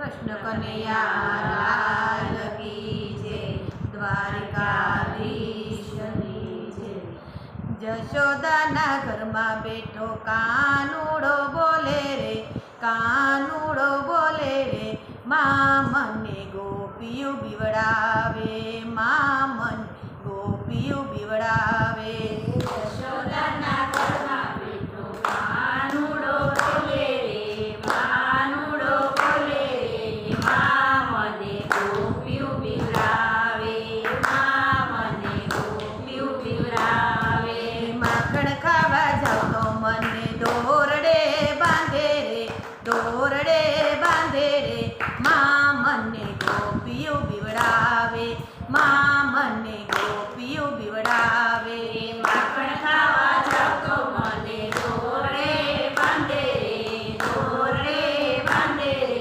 કૃષ્ણ કનૈયા લાલ કી જય, દ્વારિકાધીશની જય। જશોદાના ઘરમાં બેઠો કાનુડો બોલે રે, કાનુડો બોલે રે, મા મને ગોપીયું બીવડાવે, મા મને ગોપીયું બીવડાવે। જશોદાના ઘરમાં બેઠો કાનુડો બોલે રે, કાનુડો બોલે રે, મા મને ગોપીયું બીવડાવે, મા મને ગોપીયું બીવડાવે। માખણ ખાવા જાવ તો મને દોરડે બાંધે રે, દોરડે બાંધે રે, મા મને ગોપીયું બીવડાવે, મા મને ગોપીયું બીવડાવે। માખણ ખાવા જાવ તો મને દોરડે બાંધે રે, દોરડે બાંધે રે,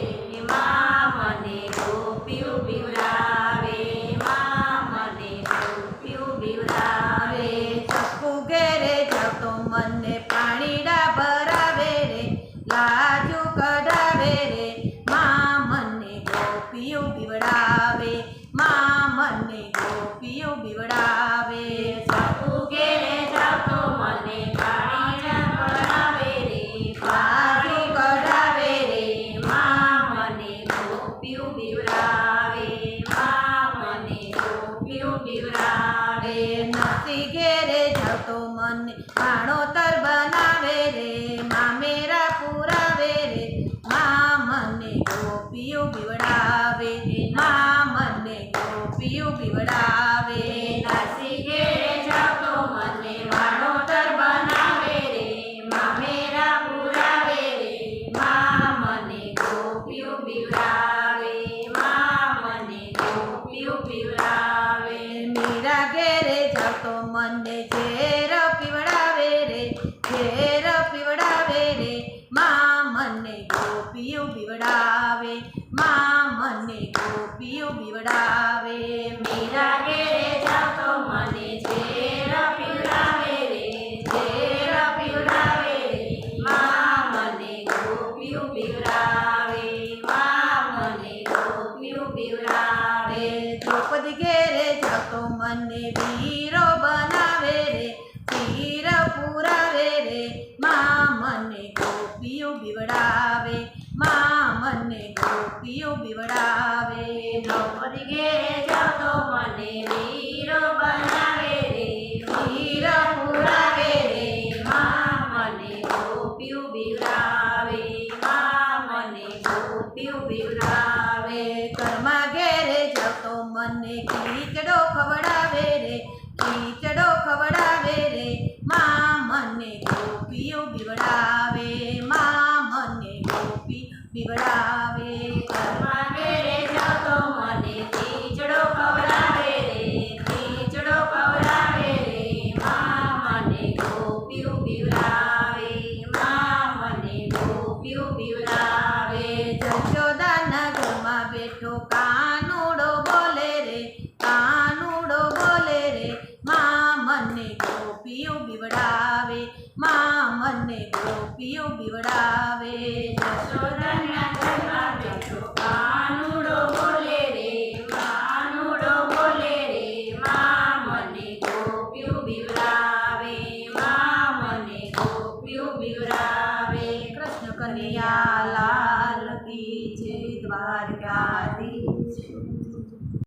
મા મને ગોપીયું બીવડાવે, મા મને ગોપીયું બીવડાવે। ચક્કુ ઘેરે જાવ તો મને પાણીડા ભરાવે રે, લાજુ કઢાવે રે, મા મને ગોપીયું બીવડાવે, મા મને ગોપીયું બીવડાવે। ચક્કુ ઘેરે જાવ તો મને પાણીડા ભરાવે રે, લાજુ કઢાવે રે, મા મને ગોપીયું બીવડાવે, મા મને ગોપીયું બીવડાવે। નરસિંહ ઘેરે જાવ તો મને માણોતર બનાવે રે, મામેરા પુરાવે રે, મા મને ગોપીયું બીવડાવે, મા મને ગોપીયું બીવડાવે। નરસિંહ ઘેરે જાવ તો મને વાણોતર બનાવે રે, મામેરા પુરાવે રે, મા મને ગોપીયું બીવડાવે, મા મને ગોપીયું બીવડાવે। મીરા ઘેરે જાવ તો મને ઝેર પીવડાવે રે, ઝેર પીવડાવે રે, મા મને ગોપીયું બીવડાવે, મા મને ગોપીયું બીવડાવે। મીરા ઘેરે જાવ તો મને ઝેર પીવડાવે રે, ઝેર પીવડાવે રે, મા મને ગોપીયું બીવડાવે, મા મને ગોપીયું બીવડાવે। દ્રૌપદી ઘેરે જાવ તો મને વીરો બનાવે રે, ચીર પુરાવે રે, મા મને ગોપીયું બીવડાવે, મા મને ગોપીયું બીવડાવે। દ્રૌપદી ઘેરે જાવ તો મને વીરો બનાવે રે, વીર પુરાવે રે, મા મને ગોપીયું બીવડાવે, મા મને ગોપીયું બીવડાવે। કર્મા ઘેરે જાવ તો મને ખીચડો ખવડાવે રે, ખીચડો ખવડાવે રે, મા મને ગોપીયું બીવડાવે, મા મને ગોપીયું બીવડાવે। કર્મા ઘેરે જાવ તો મને ખીચડો ખવડાવે રે, ખીચડો ખવડાવે રે, મા મને ગોપીયું બીવડાવે, મા મને ગોપીયું બીવડાવે। જશોદાના ઘરમાં બેઠો કાનુડો બોલે રે, કાનુડો બોલે રે, મા મને ગોપીયું બીવડાવે, મા મને ગોપીયું બીવડાવે। જશોદાના ઘરમાં બેઠો કાનુડો બોલે રે, કાનુડો બોલે રે, મા મને ગોપીયું બીવડાવે, મા મને ગોપીયું બીવડાવે। કૃષ્ણ કનૈયા લાલ કી જય, દ્વારકા